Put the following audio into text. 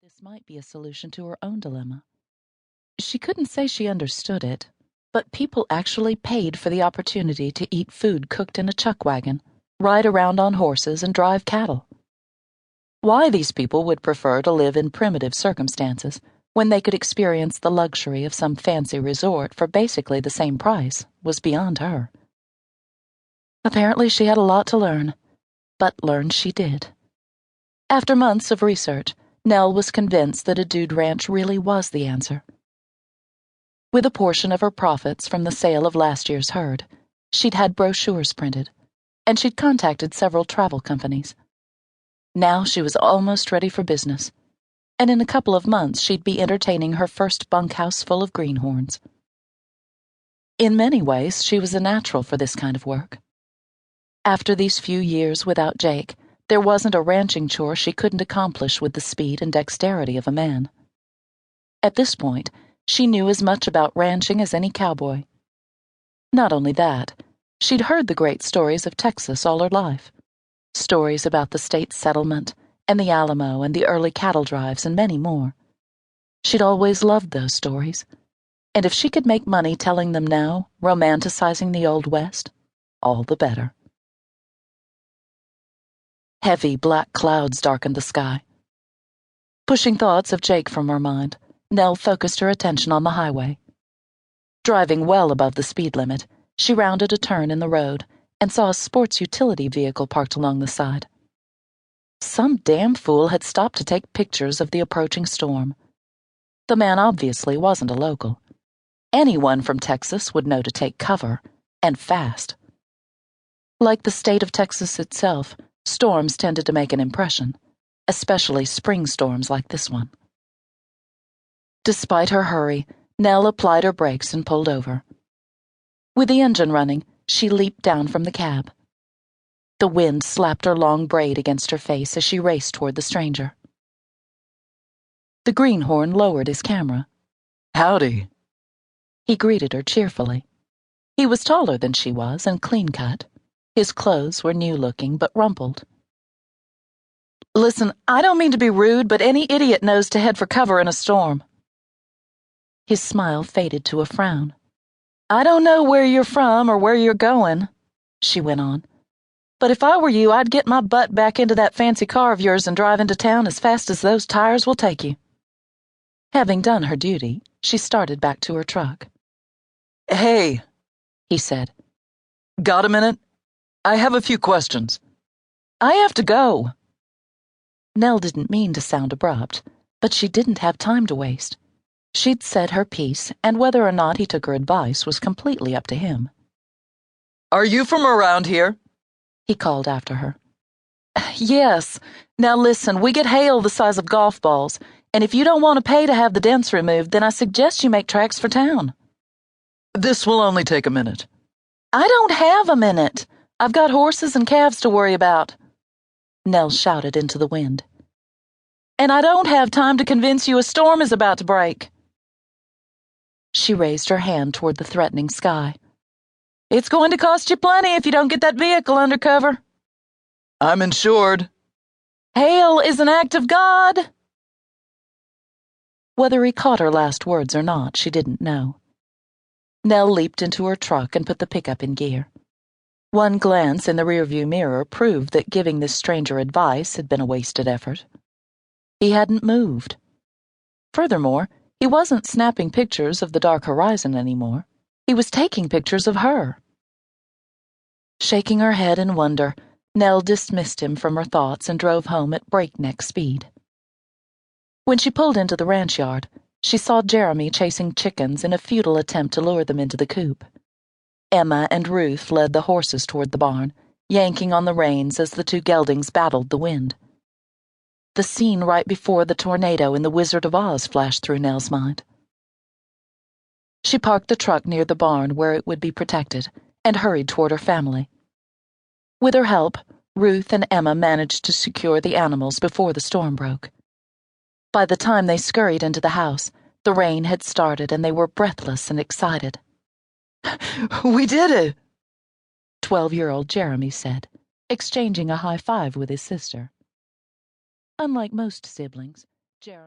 This might be a solution to her own dilemma. She couldn't say she understood it, but people actually paid for the opportunity to eat food cooked in a chuck wagon, ride around on horses, and drive cattle. Why these people would prefer to live in primitive circumstances when they could experience the luxury of some fancy resort for basically the same price was beyond her. Apparently she had a lot to learn, but learn she did. After months of research, Nell was convinced that a dude ranch really was the answer. With a portion of her profits from the sale of last year's herd, she'd had brochures printed, and she'd contacted several travel companies. Now she was almost ready for business, and in a couple of months she'd be entertaining her first bunkhouse full of greenhorns. In many ways, she was a natural for this kind of work. After these few years without Jake, there wasn't a ranching chore she couldn't accomplish with the speed and dexterity of a man. At this point, she knew as much about ranching as any cowboy. Not only that, she'd heard the great stories of Texas all her life. Stories about the state's settlement, and the Alamo, and the early cattle drives, and many more. She'd always loved those stories, and if she could make money telling them now, romanticizing the Old West, all the better. Heavy black clouds darkened the sky. Pushing thoughts of Jake from her mind, Nell focused her attention on the highway. Driving well above the speed limit, she rounded a turn in the road and saw a sports utility vehicle parked along the side. Some damn fool had stopped to take pictures of the approaching storm. The man obviously wasn't a local. Anyone from Texas would know to take cover, and fast. Like the state of Texas itself, storms tended to make an impression, especially spring storms like this one. Despite her hurry, Nell applied her brakes and pulled over. With the engine running, she leaped down from the cab. The wind slapped her long braid against her face as she raced toward the stranger. The greenhorn lowered his camera. "Howdy." He greeted her cheerfully. He was taller than she was and clean-cut. His clothes were new-looking but rumpled. "Listen, I don't mean to be rude, but any idiot knows to head for cover in a storm." His smile faded to a frown. "I don't know where you're from or where you're going," she went on, "but if I were you, I'd get my butt back into that fancy car of yours and drive into town as fast as those tires will take you." Having done her duty, she started back to her truck. "Hey," he said. "Got a minute? I have a few questions." "I have to go." Nell didn't mean to sound abrupt, but she didn't have time to waste. She'd said her piece, and whether or not he took her advice was completely up to him. "Are you from around here?" he called after her. "Yes. Now listen, we get hail the size of golf balls, and if you don't want to pay to have the dents removed, then I suggest you make tracks for town." "This will only take a minute." "I don't have a minute. I've got horses and calves to worry about," Nell shouted into the wind. "And I don't have time to convince you a storm is about to break." She raised her hand toward the threatening sky. "It's going to cost you plenty if you don't get that vehicle under cover." "I'm insured." "Hail is an act of God." Whether he caught her last words or not, she didn't know. Nell leaped into her truck and put the pickup in gear. One glance in the rearview mirror proved that giving this stranger advice had been a wasted effort. He hadn't moved. Furthermore, he wasn't snapping pictures of the dark horizon anymore. He was taking pictures of her. Shaking her head in wonder, Nell dismissed him from her thoughts and drove home at breakneck speed. When she pulled into the ranch yard, she saw Jeremy chasing chickens in a futile attempt to lure them into the coop. Emma and Ruth led the horses toward the barn, yanking on the reins as the two geldings battled the wind. The scene right before the tornado in The Wizard of Oz flashed through Nell's mind. She parked the truck near the barn where it would be protected and hurried toward her family. With her help, Ruth and Emma managed to secure the animals before the storm broke. By the time they scurried into the house, the rain had started and they were breathless and excited. "We did it," 12-year-old Jeremy said, exchanging a high five with his sister. Unlike most siblings, Jeremy